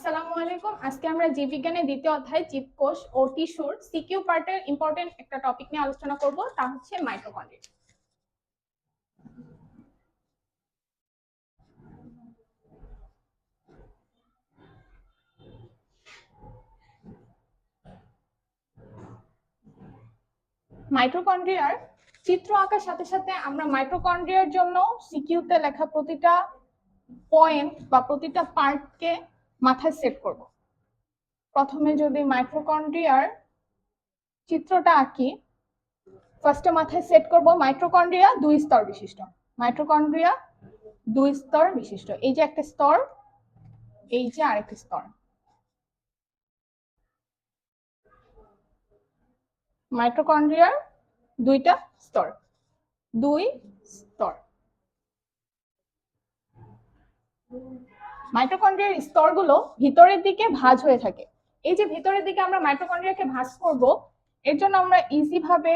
আসসালামু আলাইকুম। আজকে আমরা জীববিজ্ঞানের দ্বিতীয় অধ্যায় জীবকোষ ও টিস্যুর সিকিউ পার্টের ইম্পর্টেন্ট একটা টপিক নিয়ে আলোচনা করব, তা হচ্ছে মাইটোকন্ড্রিয়া। মাইটোকন্ড্রিয়ার চিত্র আঁকার সাথে সাথে আমরা মাইটোকন্ড্রিয়ার জন্য সিকিউতে লেখা প্রতিটা পয়েন্ট বা প্রতিটা পার্টকে মাথায় সেট করব। প্রথমে যদি মাইটোকন্ড্রিয়ার চিত্রটা আঁকি, ফার্স্টে মাথায় সেট করব মাইটোকন্ড্রিয়া দুই স্তর বিশিষ্ট। মাইটোকন্ড্রিয়া দুই স্তর বিশিষ্ট, এই যে একটা স্তর, এই যে আরেকটা স্তর। মাইটোকন্ড্রিয়ার দুইটা স্তর, দুই স্তর। মাইটোকন্ড্রিয়ার স্তরগুলো ভিতরের দিকে ভাঁজ হয়ে থাকে। এই যে ভিতরের দিকে আমরা মাইটোকন্ড্রিয়াকে ভাঁজ করব, এর জন্য আমরা ইজি ভাবে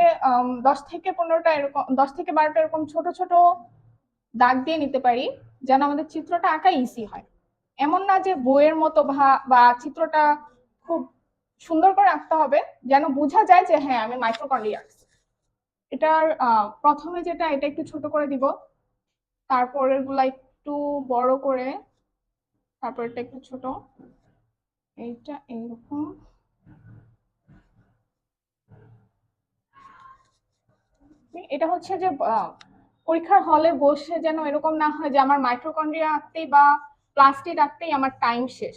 10 থেকে 15টা এরকম 10 থেকে 12টা এরকম ছোট ছোট দাগ দিয়ে নিতে পারি, যেন আমাদের চিত্রটা আঁকা ইজি হয়। এমন না যে বইয়ের মতো বা চিত্রটা খুব সুন্দর করে আঁকতে হবে, যেন বোঝা যায় যে হ্যাঁ আমি মাইটোকন্ড্রিয়া আঁকছি। এটার প্রথমে যেটা, এটা একটু ছোট করে দিব, তারপরের গুলা একটু বড় করে, তারপর এটা একটু ছোট, এইটা এইরকম। এটা হচ্ছে যে পরীক্ষার হলে বসে যেন এরকম না হয় যে আমার মাইটোকন্ড্রিয়া আঁকতেই বা প্লাস্টিড আঁকতেই আমার টাইম শেষ,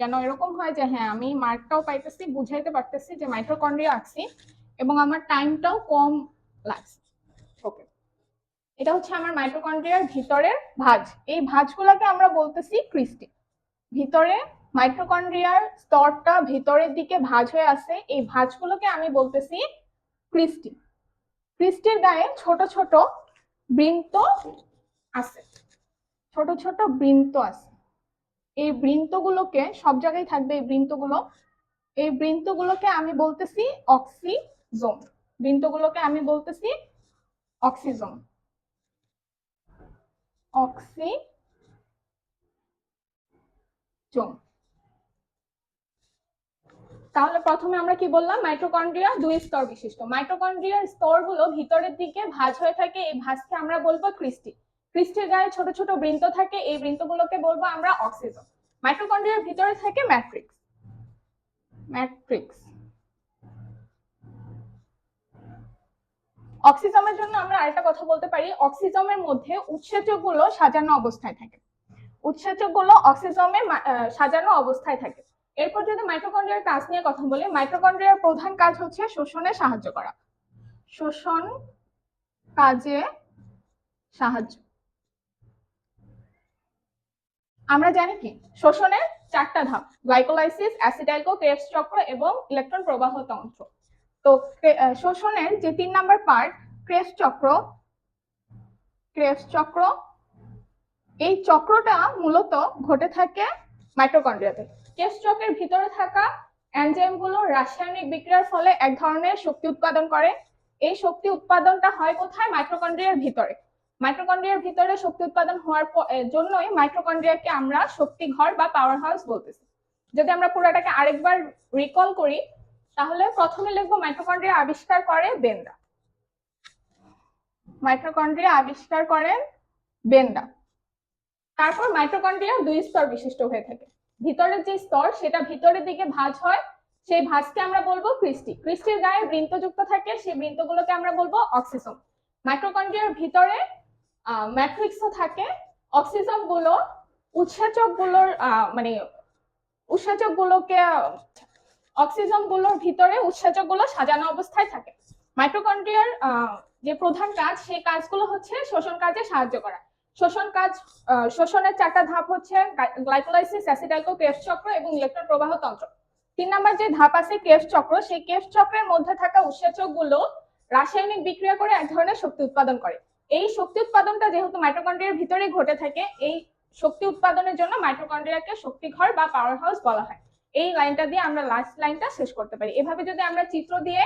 যেন এরকম হয় যে হ্যাঁ আমি মার্কটাও পাইতেছি, বুঝাইতে পারতেছি যে মাইটোকন্ড্রিয়া আঁকছি এবং আমার টাইমটাও কম লাগছে। ওকে, এটা হচ্ছে আমার মাইটোকন্ড্রিয়ার ভিতরের ভাঁজ। এই ভাঁজগুলোকে আমরা বলতেছি ক্রিস্টি। ভিতরে মাইটোকন্ড্রিয়ার স্তরটা ভিতরের দিকে ভাঁজ হয়ে আছে, এই ভাঁজগুলোকে আমি বলতেছি ক্রিস্টি। ক্রিস্টির গায়ে ছোট ছোট বৃন্ত আছে, ছোট ছোট বৃন্ত আছে। এই বৃন্তগুলোকে সব জায়গায় থাকবে, এই বৃন্তগুলোকে আমি বলতেছি অক্সিজোম। বৃন্তগুলোকে আমি বলতেছি অক্সিজোম, অক্সিজোম। তাহলে প্রথমে আমরা কি বললাম, মাইটোকন্ড্রিয়া দুই স্তর বিশিষ্ট। মাইটোকন্ড্রিয়ার স্তরগুলো ভিতরের দিকে ভাঁজ হয়ে থাকে, এই ভাঁজকে আমরা বলবো ক্রিস্টি। ক্রিস্টির গায়ে ছোট ছোট বৃন্ত থাকে, এই বৃন্তগুলোকে বলবো আমরা অক্সিজোম। মাইটোকন্ড্রিয়ার ভিতরে থাকে ম্যাট্রিক্স। ম্যাট্রিক্স। অক্সিজমের জন্য আমরা আরেকটা কথা বলতে পারি, অক্সিজমের মধ্যে উৎসেচকগুলো সাজানো অবস্থায় থাকে। উৎসেচকগুলো অক্সিজমে সাজানো অবস্থায় থাকে। এরপর যদি মাইটোকন্ড্রিয়ার কাজ নিয়ে কথা বলি, মাইটোকন্ড্রিয়ার প্রধান কাজ হচ্ছে শোষণে সাহায্য করা। শোষণ কাজে সাহায্য। আমরা জানি কি শোষণের চারটা ধাপ, গ্লাইকোলাইসিস, অ্যাসিডাইলকো, ক্রেবস চক্র এবং ইলেকট্রন প্রবাহ তন্ত্র। তো শোষণের যে 3 নাম্বার পার্ট, ক্রেবস চক্র, এই চক্রটা মূলত ঘটে থাকে মাইটোকন্ড্রিয়াতে। ক্রেবস চক্রের ভিতরে থাকা এনজাইমগুলো রাসায়নিক বিক্রিয়ার ফলে এক ধরনের শক্তি উৎপাদন করে। এই শক্তি উৎপাদনটা হয় কোথায়? মাইটোকন্ড্রিয়ার ভিতরে। মাইটোকন্ড্রিয়ার ভিতরে শক্তি উৎপাদন হওয়ার জন্যই মাইটোকন্ড্রিয়াকে আমরা শক্তি ঘর বা পাওয়ার হাউস বলতেছি। যদি আমরা পুরোটাকে আরেকবার রিকল করি, তাহলে প্রথমে লিখবো মাইটোকন্ড্রিয়া আবিষ্কার করে বেন্দা। মাইটোকন্ড্রিয়া আবিষ্কার করেন বেন্দা। তারপর মাইটোকন্ড্রিয়া দুই স্তর বিশিষ্ট হয়ে থাকে। ভিতরের যে স্তর, সেটা ভিতরের দিকে ভাঁজ হয়, সেই ভাঁজকে আমরা বলবো ক্রিস্টি। ক্রিস্টির গায়ে বৃন্তযুক্ত থাকে, সেই বৃন্তগুলোকে আমরা বলবো অক্সিজোম। মাইটোকন্ড্রিয়ার ভিতরে ম্যাট্রিক্সও থাকে। অক্সিজোম গুলো উৎসেচকগুলোর অক্সিজোম গুলোর ভিতরে উৎসেচকগুলো সাজানো অবস্থায় থাকে। মাইটোকন্ড্রিয়ার যে প্রধান কাজ, সেই কাজগুলো হচ্ছে শোষণ কাজে সাহায্য করা। শোষণের চারটা ধাপ হচ্ছে গ্লাইকোলাইসিস, অ্যাসিডাইলকো, ক্রেবস চক্র এবং ইলেকট্রন প্রবাহ তন্ত্র। 3 নাম্বার যে ধাপ আছে ক্রেবস চক্র, সেই ক্রেবস চক্রের মধ্যে থাকা উৎসেচকগুলো রাসায়নিক বিক্রিয়া করে এক ধরনের শক্তি উৎপাদন করে। এই শক্তি উৎপাদনটা যেহেতু মাইটোকন্ড্রিয়ার ভিতরে ঘটে থাকে, এই শক্তি উৎপাদনের জন্য মাইটোকন্ড্রিয়াকে শক্তিঘর বা পাওয়ার হাউস বলা হয়। এই লাইনটা দিয়ে আমরা লাস্ট লাইনটা শেষ করতে পারি। এভাবে যদি আমরা চিত্র দিয়ে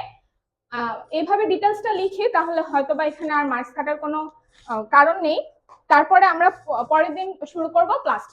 এইভাবে ডিটেলসটা লিখি, তাহলে হয়তো বা এখানে আর মার্কস কাটার কোনো কারণ নেই। তারপরে আমরা পরের দিন শুরু করব ক্লাস।